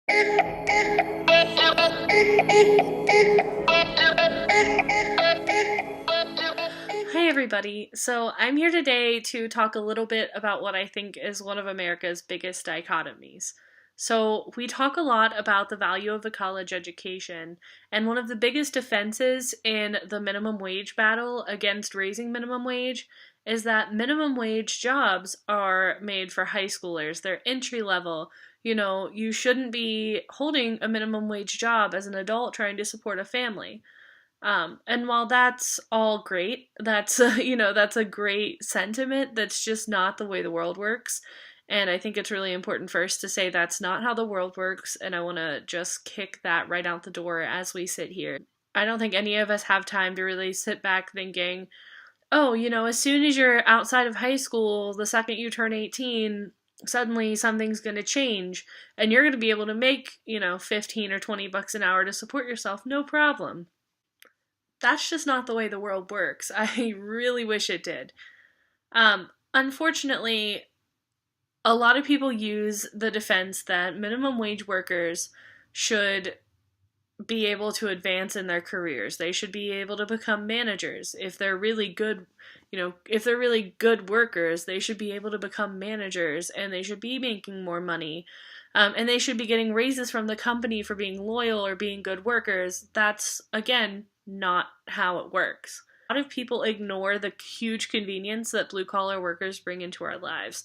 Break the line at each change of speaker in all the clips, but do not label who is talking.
Hi, everybody. So, I'm here today to talk a little bit about what I think is one of America's biggest dichotomies. So, we talk a lot about the value of a college education, and one of the biggest defenses in the minimum wage battle against raising minimum wage is that minimum wage jobs are made for high schoolers. They're entry level. You shouldn't be holding a minimum wage job as an adult trying to support a family. And while that's all great, that's a great sentiment. That's just not the way the world works. And I think it's really important first to say that's not how the world works. And I want to just kick that right out the door as we sit here. I don't think any of us have time to really sit back thinking, oh, as soon as you're outside of high school, the second you turn 18, suddenly something's going to change and you're going to be able to make, 15 or 20 bucks an hour to support yourself. No problem. That's just not the way the world works. I really wish it did. Unfortunately, a lot of people use the defense that minimum wage workers should be able to advance in their careers. They should be able to become managers. If they're really good, if they're really good workers, they should be able to become managers and they should be making more money. And they should be getting raises from the company for being loyal or being good workers. That's, again, not how it works. A lot of people ignore the huge convenience that blue collar workers bring into our lives,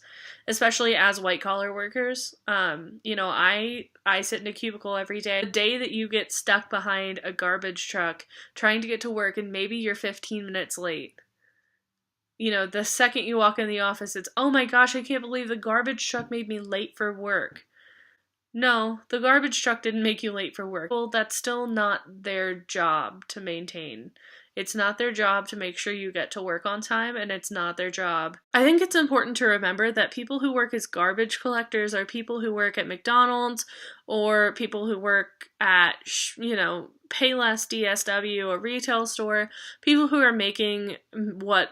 especially as white collar workers. I sit in a cubicle every day. The day that you get stuck behind a garbage truck trying to get to work and maybe you're 15 minutes late, the second you walk in the office, it's, oh my gosh, I can't believe the garbage truck made me late for work. No, the garbage truck didn't make you late for work. Well, that's still not their job to maintain. It's not their job to make sure you get to work on time, and it's not their job. I think it's important to remember that people who work as garbage collectors are people who work at McDonald's or people who work at, Payless DSW, a retail store, people who are making what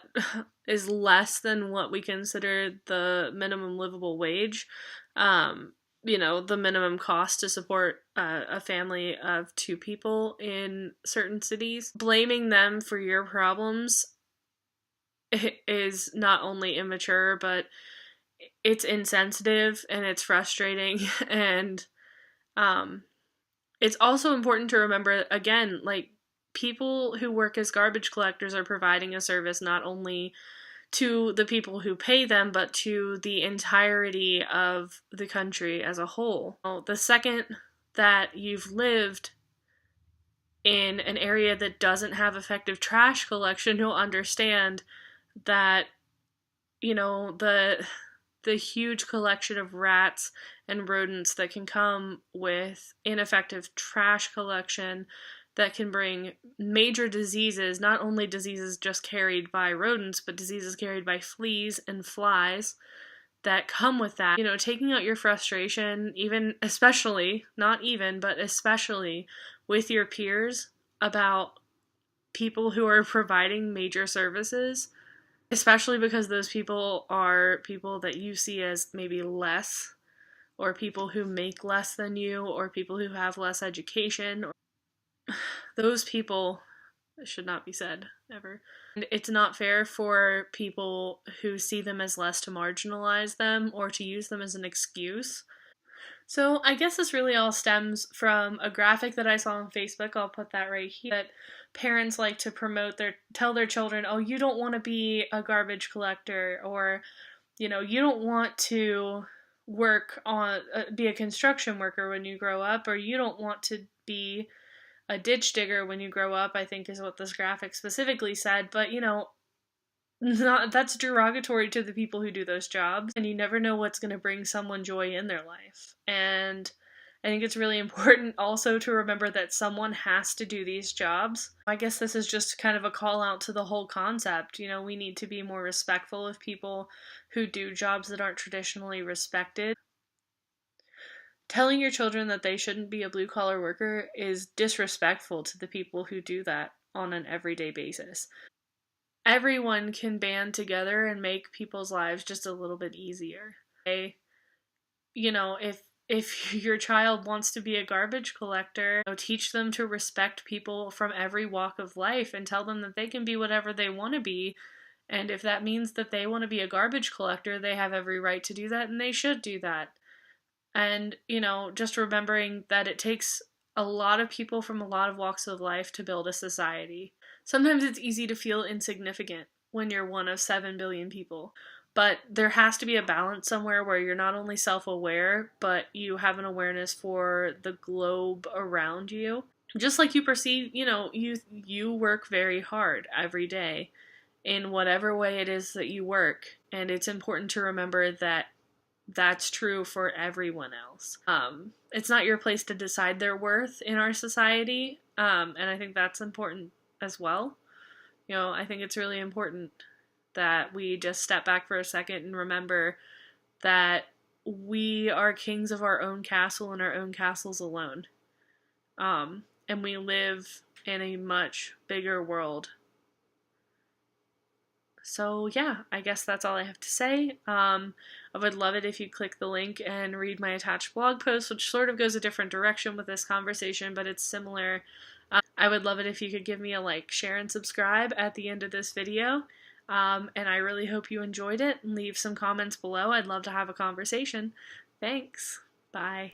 is less than what we consider the minimum livable wage. The minimum cost to support a family of two people in certain cities. Blaming them for your problems is not only immature, but it's insensitive and it's frustrating. And it's also important to remember, again, like, people who work as garbage collectors are providing a service not only to the people who pay them, but to the entirety of the country as a whole. The second that you've lived in an area that doesn't have effective trash collection, you'll understand that, the huge collection of rats and rodents that can come with ineffective trash collection that can bring major diseases, not only diseases just carried by rodents, but diseases carried by fleas and flies that come with that. Taking out your frustration, even, especially, not even, but especially with your peers about people who are providing major services, especially because those people are people that you see as maybe less, or people who make less than you, or people who have less education. Those people should not be said, ever. And it's not fair for people who see them as less to marginalize them or to use them as an excuse. So I guess this really all stems from a graphic that I saw on Facebook. I'll put that right here. That parents like to tell their children, oh, you don't want to be a garbage collector, or, you don't want to be a construction worker when you grow up, or you don't want to be a ditch digger when you grow up, I think is what this graphic specifically said. But, that's derogatory to the people who do those jobs, and you never know what's going to bring someone joy in their life. And I think it's really important also to remember that someone has to do these jobs. I guess this is just kind of a call out to the whole concept. We need to be more respectful of people who do jobs that aren't traditionally respected. Telling your children that they shouldn't be a blue collar worker is disrespectful to the people who do that on an everyday basis. Everyone can band together and make people's lives just a little bit easier. If if your child wants to be a garbage collector, teach them to respect people from every walk of life and tell them that they can be whatever they want to be. And if that means that they want to be a garbage collector, they have every right to do that and they should do that. And, just remembering that it takes a lot of people from a lot of walks of life to build a society. Sometimes it's easy to feel insignificant when you're one of 7 billion people. But there has to be a balance somewhere where you're not only self-aware, but you have an awareness for the globe around you. Just like you perceive, you work very hard every day in whatever way it is that you work. And it's important to remember that that's true for everyone else. It's not your place to decide their worth in our society. And I think that's important as well. I think it's really important that we just step back for a second and remember that we are kings of our own castle and our own castles alone. And we live in a much bigger world. So yeah, I guess that's all I have to say. I would love it if you click the link and read my attached blog post, which sort of goes a different direction with this conversation, but it's similar. I would love it if you could give me a like, share, and subscribe at the end of this video. And I really hope you enjoyed it. Leave some comments below. I'd love to have a conversation. Thanks. Bye.